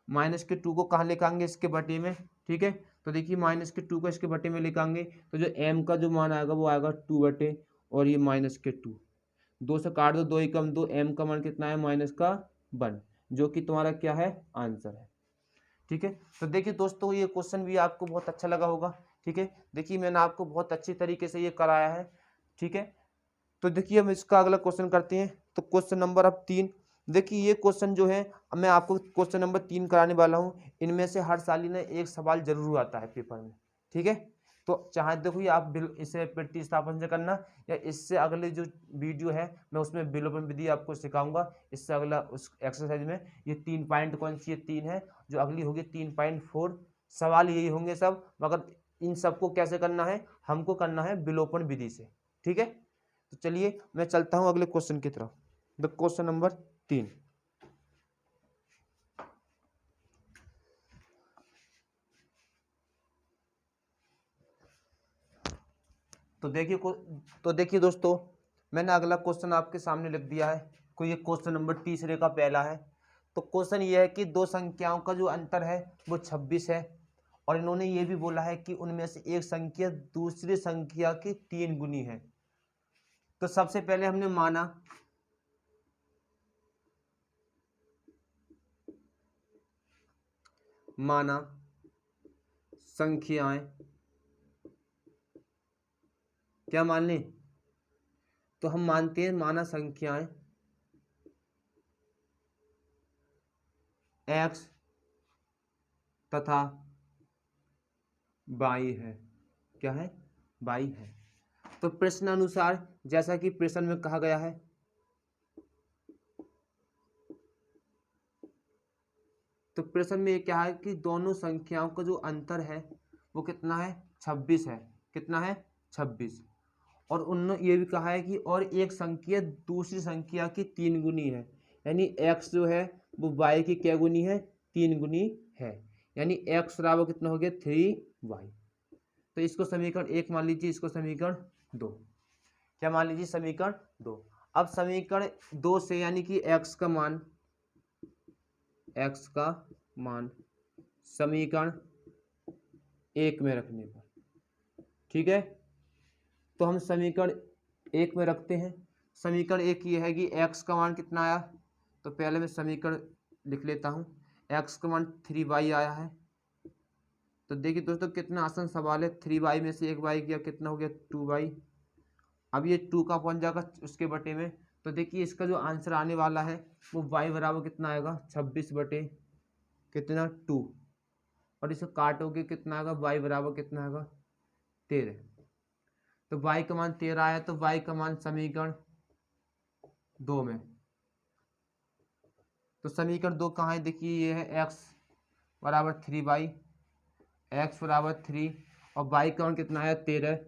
माइनस के 2 को कहाँ लेके आएंगे, इसके बटे में। ठीक है, तो देखिए माइनस के 2 को इसके बटे में लेके आएंगे, तो जो m का जो मान आएगा वो आएगा 2/, और ये माइनस के 2, 2 से काट दो, 2 ही कम 2, m का मान कितना है माइनस का 1, जो कि तुम्हारा क्या है, आंसर है। ठीक है, तो देखिए दोस्तों ये क्वेश्चन भी आपको बहुत अच्छा लगा होगा। ठीक है, देखिए मैंने आपको बहुत अच्छी तरीके से ये कराया है। ठीक है, तो देखिए हम इसका अगला क्वेश्चन करते हैं। तो क्वेश्चन नंबर अब 3, देखिए ये क्वेश्चन जो है अब मैं आपको क्वेश्चन नंबर 3 कराने वाला हूँ। इनमें से हर साल ही ना एक सवाल जरूर आता है पेपर में। ठीक है, तो चाहे देखो ये आप इसे प्रतिस्थापन से करना, या इससे अगले जो वीडियो है मैं उसमें विलोपन विधि आपको सिखाऊंगा। इससे अगला उस एक्सरसाइज में ये 3 पॉइंट कौन सी, ये 3 है, जो अगली होगी 3.4। सवाल यही होंगे सब, मगर इन सबको कैसे करना है, हमको करना है विलोपन विधि से। ठीक है, तो चलिए मैं चलता हूं अगले क्वेश्चन की तरफ। The question number 3। तो देखिए दोस्तों मैंने अगला क्वेश्चन आपके सामने लिख दिया है। कोई ये क्वेश्चन नंबर तीसरे का पहला है। तो क्वेश्चन ये है कि दो संख्याओं का जो अंतर है वो 26 है, और इन्होंने ये भी बोला है कि उनमें से एक संख्या दूसरी संख्या की 3 गुनी है। तो सबसे पहले हमने माना संख्याएं, क्या मान लें, तो हम मानते हैं माना संख्याएं x तथा y है। क्या है, y है। तो प्रश्न अनुसार जैसा कि प्रश्न में कहा गया है, तो प्रश्न में ये क्या है कि दोनों संख्याओं का जो अंतर है वो कितना है, 26 है। कितना है, 26। और उन्होंने ये भी कहा है कि और एक संख्या दूसरी संख्या की 3 गुनी है, यानी x जो है वो y की क्या गुनी है, 3 गुनी है। यानी x बराबर कितना हो गया 3y। तो इसको समीकरण 1 मान लीजिए, इसको समीकरण 2। क्या मान लीजिए, समीकरण 2। अब समीकरण 2 से यानी कि x का मान समीकरण 1 में रखने पर, ठीक है, तो हम समीकरण 1 में रखते हैं। समीकरण 1 ये है कि x का मान कितना आया, तो पहले मैं समीकरण लिख लेता हूँ। x का मान 3y आया है। तो देखिए दोस्तों कितना आसान सवाल है, 3y में से 1y गया, कितना हो गया 2y। अब ये 2 का पहुंच जाएगा उसके बटे में। तो देखिए इसका जो आंसर आने वाला है वो y बराबर कितना आएगा, 26 बटे कितना 2, और इसे काटोगे कितना आएगा, y बराबर कितना आएगा 13। तो y का मान 13 आया, तो y का मान समीकरण 2 में तो समीकरण 2 कहाँ है, देखिए ये है x बराबर 3y, x बराबर 3 और y का मान कितना है 13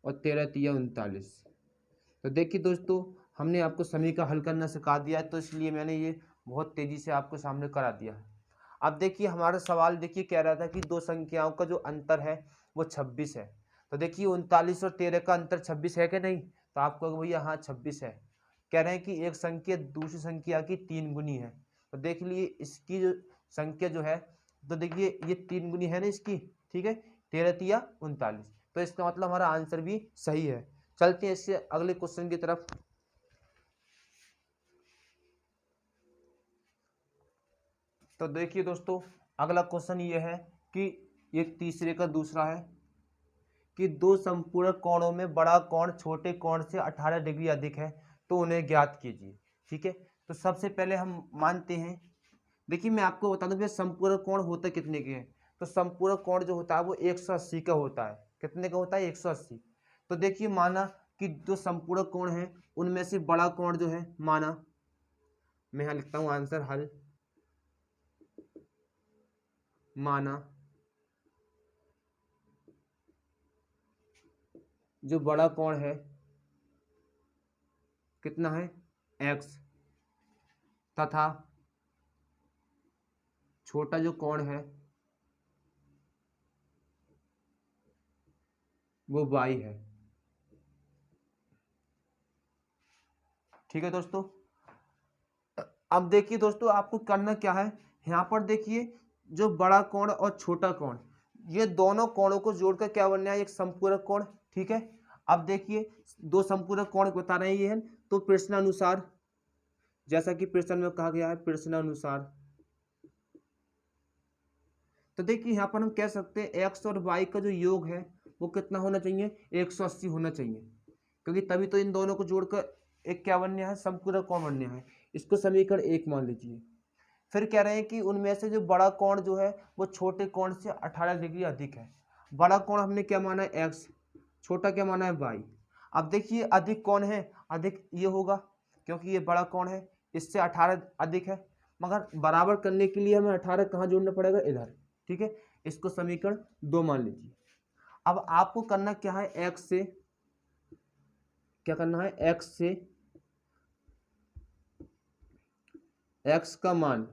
और 13 3 39। तो देखिए दोस्तों हमने आपको समीकरण हल करना सिखा दिया है, तो इसलिए मैंने ये बहुत तेज़ी से आपको सामने करा दिया है। अब देखिए हमारा सवाल देखिए कह रहा था कि दो संख्याओं का जो अंतर है वो 26 है। तो देखिए 39 और 13 का अंतर 26 है कि नहीं, तो आपको भैया हाँ 26 है। कह रहे हैं कि एक संख्या दूसरी संख्या की 3 गुनी है। तो देख लिए इसकी जो संख्या जो है, तो देखिए ये 3 गुनी है ना इसकी, ठीक है, 13 3 39। तो इसका मतलब हमारा आंसर भी सही है। चलते हैं इससे अगले क्वेश्चन की तरफ। तो देखिए दोस्तों अगला क्वेश्चन ये है कि एक तीसरे का दूसरा है कि दो संपूरक कोणों में बड़ा कोण छोटे कोण से 18 डिग्री अधिक है, तो उन्हें ज्ञात कीजिए। ठीक है, तो सबसे पहले हम मानते हैं, देखिए मैं आपको बता दूं भैया संपूरक कोण होता कितने के हैं। तो संपूरक कोण जो होता है वो 180 का होता है। कितने का होता है, 180। तो देखिए माना कि जो संपूरक कोण है उनमें से बड़ा कोण जो है, माना मैं यहाँ लिखता हूँ आंसर हल, माना जो बड़ा कोण है कितना है x, तथा छोटा जो कोण है वो y है। ठीक है दोस्तों, अब देखिए दोस्तों आपको करना क्या है, यहाँ पर देखिए जो बड़ा कोण और छोटा कोण, ये दोनों कोणों को जोड़कर क्या बनना है, एक संपूरक कोण। ठीक है, अब देखिए दो संपूरक कोण बता रहे हैं ये है, तो प्रश्नानुसार, जैसा कि प्रश्न में कहा गया है प्रश्नानुसार, तो देखिए यहाँ पर हम कह सकते हैं x और y का जो योग है वो कितना होना चाहिए, 180 होना चाहिए, क्योंकि तभी तो इन दोनों को जोड़कर एक क्या बनना है, संपूरक कोण बनना है। इसको समीकरण 1 मान लीजिए। फिर कह रहे हैं कि उनमें से जो बड़ा कोण जो है वो छोटे कोण से 18 डिग्री अधिक है। बड़ा कोण हमने क्या माना है x, छोटा क्या माना है y। अब देखिए अधिक कौन है, अधिक ये होगा क्योंकि ये बड़ा कोण है, इससे 18 अधिक है, मगर बराबर करने के लिए हमें 18 कहाँ जोड़ना पड़ेगा, इधर। ठीक है, इसको समीकरण 2 मान लीजिए। अब आपको करना क्या है, x से क्या करना है, x से x का मान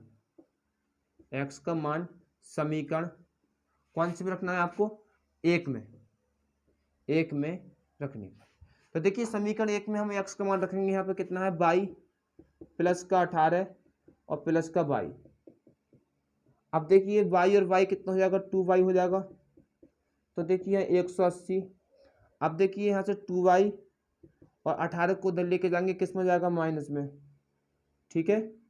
समीकरण कौन से में रखना है आपको, एक में रखने का। तो देखिए समीकरण 1 में हम x का मान रखेंगे, यहाँ पे कितना है y प्लस का 18 और प्लस का y। अब देखिए y और y कितना हो जाएगा, 2y हो जाएगा। तो देखिए 180। अब देखिए यहाँ से 2y और 18 को उधर लेके जाएंगे, किस में जाएगा, माइनस में। ठीक है,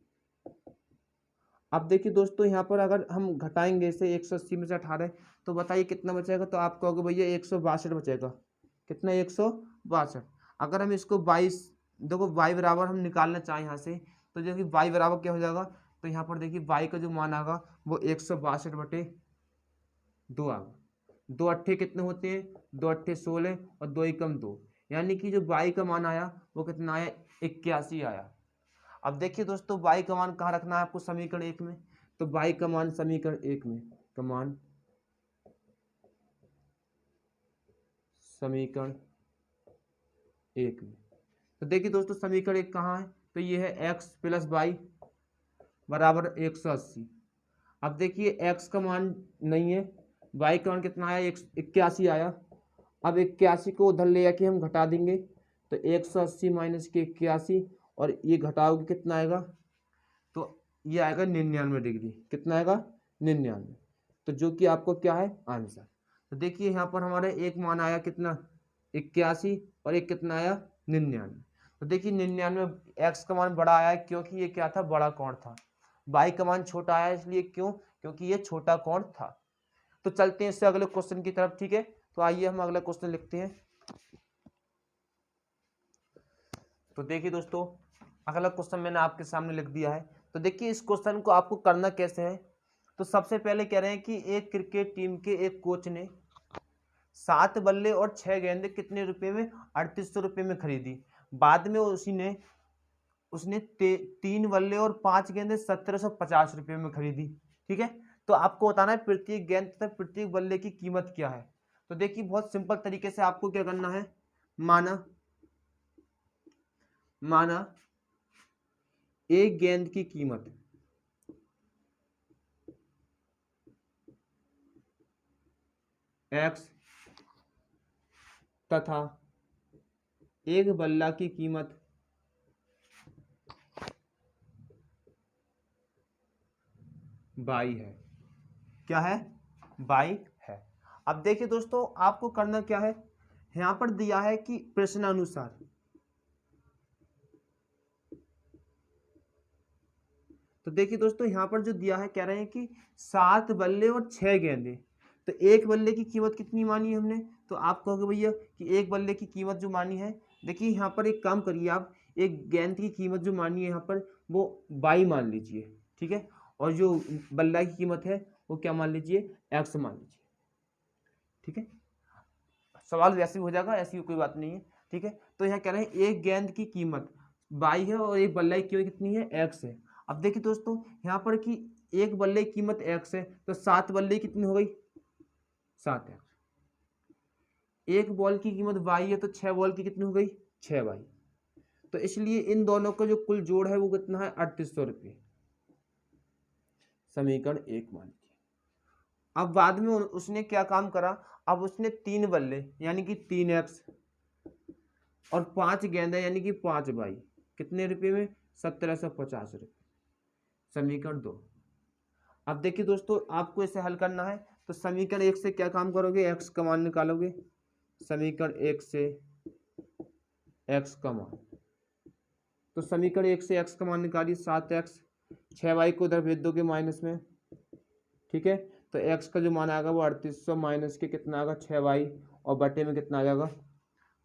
अब देखिए दोस्तों यहाँ पर अगर हम घटाएंगे इसे 180 में से 18, तो बताइए कितना बचेगा, तो आप कहोगे भैया 162 बचेगा। कितना, 162। अगर हम इसको 22, देखो y बराबर हम निकालना चाहें यहाँ से, तो देखिए y बराबर क्या हो जाएगा, तो यहाँ पर देखिए y का जो मान आएगा वो 162/2 आएगा। 2 अट्ठे कितने होते हैं, 2 अट्ठे 16 और 2 एकम 2, यानी कि जो y का मान आया वो कितना आया, 81 आया। अब देखिए दोस्तों y का मान कहाँ रखना है आपको, समीकरण 1 में। तो y का मान समीकरण 1 में का मान समीकरण 1 में। तो देखिए दोस्तों समीकरण 1 कहाँ है, तो ये है x प्लस वाई बराबर 180। अब देखिए x का मान नहीं है, y का मान कितना आया, 81 आया। अब 81 को उधर ले आके हम घटा देंगे, तो 180 माइनस के 81, और ये घटाओगे कितना आएगा, तो ये आएगा 99 डिग्री। कितना आएगा, 99। तो जो कि आपको क्या है, आंसर। तो देखिए यहाँ पर हमारे एक मान आया कितना, 81, और एक कितना आया, 99। तो देखिए 99 एक्स का मान बड़ा आया क्योंकि ये क्या था, बड़ा कोण था। वाई का मान छोटा आया इसलिए, क्यों, क्योंकि ये छोटा कोण था। तो चलते हैं इससे अगले क्वेश्चन की तरफ। ठीक है, तो आइए हम अगला क्वेश्चन लिखते हैं। तो देखिए दोस्तों अगला क्वेश्चन मैंने आपके सामने लिख दिया है। तो देखिए इस क्वेश्चन को आपको करना कैसे है। तो सबसे पहले कह रहे हैं कि एक क्रिकेट टीम के एक कोच ने 7 बल्ले और 6 गेंदें कितने रुपए में, 3800 रुपये में खरीदी। बाद में उसी ने उसने 3 बल्ले और 5 गेंदें 1750 रुपये में खरीदी। ठीक है, तो आपको बताना है प्रत्येक गेंद तथा प्रत्येक बल्ले की कीमत क्या है। तो देखिए बहुत सिंपल तरीके से आपको क्या करना है, माना एक गेंद की कीमत x तथा एक बल्ला की कीमत y है। क्या है? y है। अब देखिए दोस्तों आपको करना क्या है, यहां पर दिया है कि प्रश्नानुसार, तो देखिए दोस्तों यहाँ पर जो दिया है कह रहे हैं कि 7 बल्ले और 6 गेंदे, तो एक बल्ले की कीमत कितनी मानी है हमने, तो आप कहोगे भैया कि एक बल्ले की कीमत जो मानी है, देखिए यहाँ पर एक काम करिए आप, एक गेंद की कीमत जो मानी है यहाँ पर वो 22 मान लीजिए। ठीक है, और जो बल्ला की कीमत है वो क्या मान लीजिए, x मान लीजिए। ठीक है, सवाल वैसे भी हो जाएगा, ऐसी कोई बात नहीं है। ठीक है, तो यहाँ कह रहे हैं एक गेंद की कीमत 22 है और एक बल्ला की कीमत कितनी है, x है। अब देखिए दोस्तों यहाँ पर कि एक बल्ले की कीमत x है, तो 7 बल्ले कितनी हो गई, 7x। एक बॉल की कीमत y है, तो 6 बॉल की कितनी हो गई, 6y। तो इसलिए इन दोनों का जो कुल जोड़ है वो कितना है, 3800 रुपये। समीकरण 1 मान लीजिए। अब बाद में उसने क्या काम करा, अब उसने 3 बल्ले यानी कि 3x और 5 गेंदा यानी कि 5y कितने रुपये में, 1750 रुपये। समीकरण 2। अब देखिए दोस्तों आपको इसे हल करना है, तो समीकरण 1 से क्या काम करोगे, x का मान निकालोगे। समीकरण 1 से x का मान, तो समीकरण 1 से x का मान निकालिए, 7x, 6y को उधर भेज दोगे माइनस में। ठीक है, तो x का जो मान आएगा वो 3800 माइनस के कितना आएगा, 6y, और बटे में कितना आ जाएगा,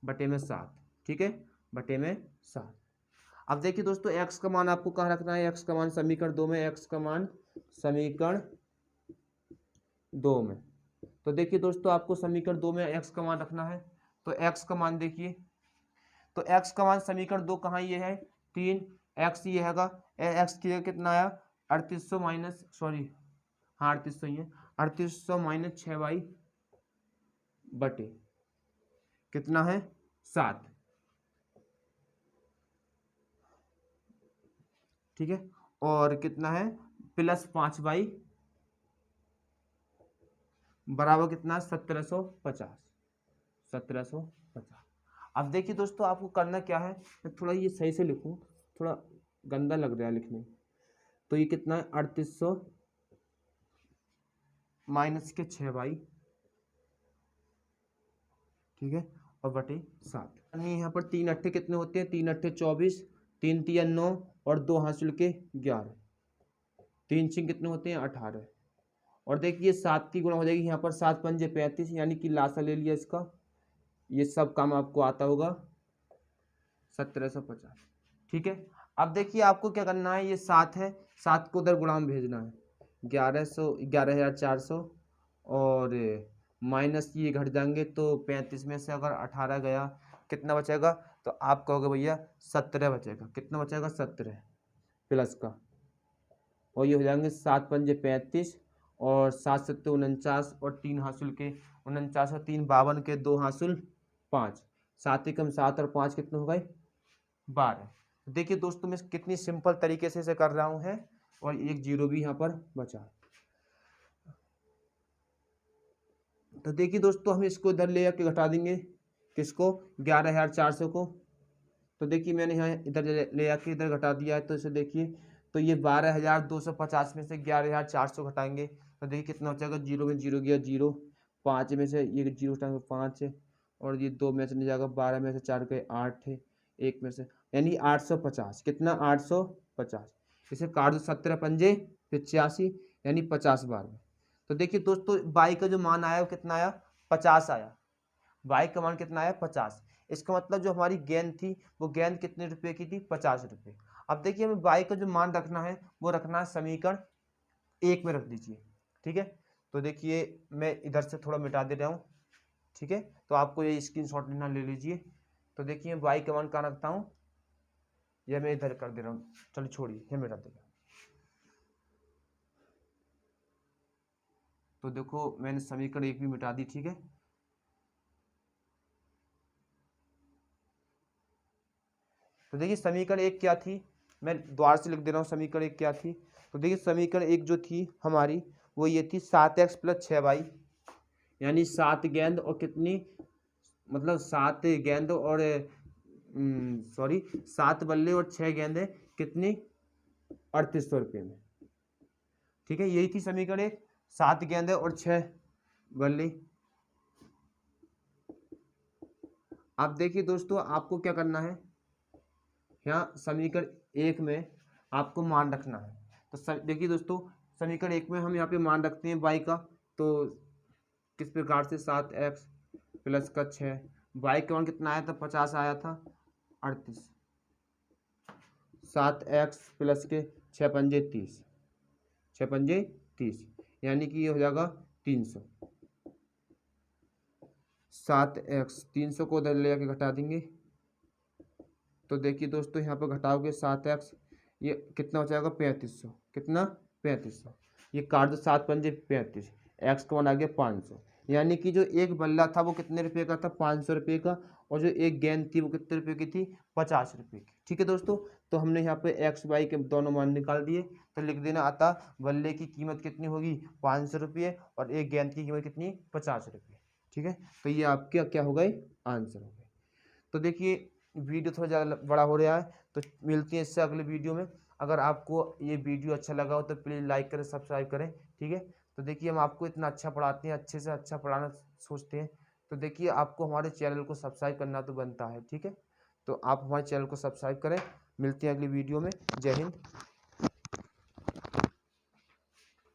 बटे में 7। ठीक है, बटे में 7। अब देखिए दोस्तों x का मान आपको कहाँ रखना है, x का मान समीकरण 2 में, x का मान समीकरण 2 में। तो देखिए दोस्तों आपको समीकरण 2 में x का मान रखना है, तो x का मान देखिए, तो x का मान समीकरण 2 कहाँ ये है, 3, x ये हैगा, x की जगह कितना आया, 3800 माइनस, सॉरी हाँ 3800 ही है, 3800 माइनस 6y बटे कितना है, 7। ठीक है, और कितना है, प्लस 5y बराबर कितना, 1750। 1750। अब देखिए दोस्तों आपको करना क्या है, मैं थोड़ा ये सही से लिखूं, थोड़ा गंदा लग रहा है लिखने, तो ये कितना है, 3800 माइनस के 6y, ठीक है, और बटे 7। यहाँ पर 3 अट्ठे कितने होते हैं, 3 अट्ठे 24, 3 तिया 9 और 2 हासिल के 11, 3 छिंग कितने होते हैं, 18। और देखिए 7 की गुणा हो जाएगी यहाँ पर, 7 पंजे 35, यानी कि लासा ले लिया इसका, ये सब काम आपको आता होगा, 1750। ठीक है, अब देखिए आपको क्या करना है, ये 7 है, 7 को उधर गुणा में भेजना है, 11,400, और माइनस ये घट जाएंगे, तो 35 में से अगर 18 गया कितना बचेगा, तो आप कहोगे भैया 17 बचेगा। कितना बचेगा, 17 प्लस का, और ये हो जाएंगे 7 पंजे 35 और 7 सत्ते 49 और 3 हासिल के 49 और 3 52 के 2 हासिल 5, 7 एकम 7 और 5 कितने हो गए, 12। देखिए दोस्तों मैं कितनी सिंपल तरीके से इसे कर रहा हूँ है, और एक जीरो भी यहाँ पर बचा। तो देखिए दोस्तों हम इसको इधर ले आके घटा देंगे, किसको, 11,400 को। तो देखिए मैंने यहाँ इधर ले आके इधर घटा दिया है, तो इसे देखिए, तो ये 12,250 में से 11,400 घटाएंगे, तो देखिए कितना हो जाएगा, जीरो में जीरो गया जीरो, 5 में से ये जीरो घटाएंगे 5 है, और ये 2 में से नहीं जाएगा, 12 में से 4 गए 8 है, 1 में से, यानी 850। कितना, 850। इसे काट दो, 17 पंजे 85, यानी 50 बार में। तो देखिए दोस्तों बाई का जो मान आया वो कितना आया, 50 आया। बाई का मान कितना आया, 50। इसका मतलब जो हमारी गेंद थी वो गेंद कितने रुपए की थी, 50 रुपये। अब देखिए हमें बाई का जो मान रखना है वो रखना है समीकरण 1 में रख दीजिए। ठीक है, तो देखिए मैं इधर से थोड़ा मिटा दे रहा हूँ। ठीक है, तो आपको ये स्क्रीनशॉट लेना, ले लीजिए। तो देखिए बाई का मान कहाँ रखता हूँ, यह मैं इधर कर दे रहा हूँ, चलो छोड़िए, ये मेरा देगा। तो देखो मैंने समीकरण 1 भी मिटा दी, ठीक है। तो देखिए समीकरण 1 क्या थी, मैं द्वार से लिख दे रहा हूँ समीकरण 1 क्या थी। तो देखिए समीकरण 1 जो थी हमारी वो ये थी 7x + 6y, यानी 7 गेंद और कितनी, मतलब 7 गेंद और 7 बल्ले और 6 गेंदें कितनी, 3800 रुपये में, ठीक है। यही थी समीकरण 1, 7 गेंदें और 6 बल्ले। अब देखिए दोस्तों आपको क्या करना है, यहाँ समीकरण 1 में आपको मान रखना है। तो देखिए दोस्तों समीकरण 1 में हम यहाँ पे मान रखते हैं y का, तो किस प्रकार से 7x + का 6, y का मान कितना आया था, 50 आया था, 38, 7x + के 6 पंजे 30, 6 पंजे 30, यानी कि ये हो जाएगा 300। 7x 300 को उधर ले जाके घटा देंगे, तो देखिए दोस्तों यहाँ पर घटाओगे 7x, ये कितना हो जाएगा 3500, कितना 3500, ये काट दो 7 पंजे 35, x का मान आ गया 500, यानी कि जो एक बल्ला था वो कितने रुपए का था, 500 रुपये का, और जो एक गेंद थी वो कितने रुपए की थी, 50 रुपये की, ठीक है दोस्तों। तो हमने यहाँ पे x y के दोनों मान निकाल दिए, तो लिख देना आता बल्ले की कीमत कितनी होगी, 500 रुपये, और एक गेंद की कीमत कितनी, 50 रुपये, ठीक है। तो ये आपके क्या हो गए, आंसर हो गए। तो देखिए वीडियो थोड़ा ज़्यादा बड़ा हो रहा है, तो मिलती है इससे अगले वीडियो में। अगर आपको ये वीडियो अच्छा लगा हो तो प्लीज़ लाइक करें, सब्सक्राइब करें, ठीक है। तो देखिए हम आपको इतना अच्छा पढ़ाते हैं, अच्छे से अच्छा पढ़ाना सोचते हैं, तो देखिए आपको हमारे चैनल को सब्सक्राइब करना तो बनता है, ठीक है। तो आप हमारे चैनल को सब्सक्राइब करें, मिलते हैं अगली वीडियो में। जय हिंद।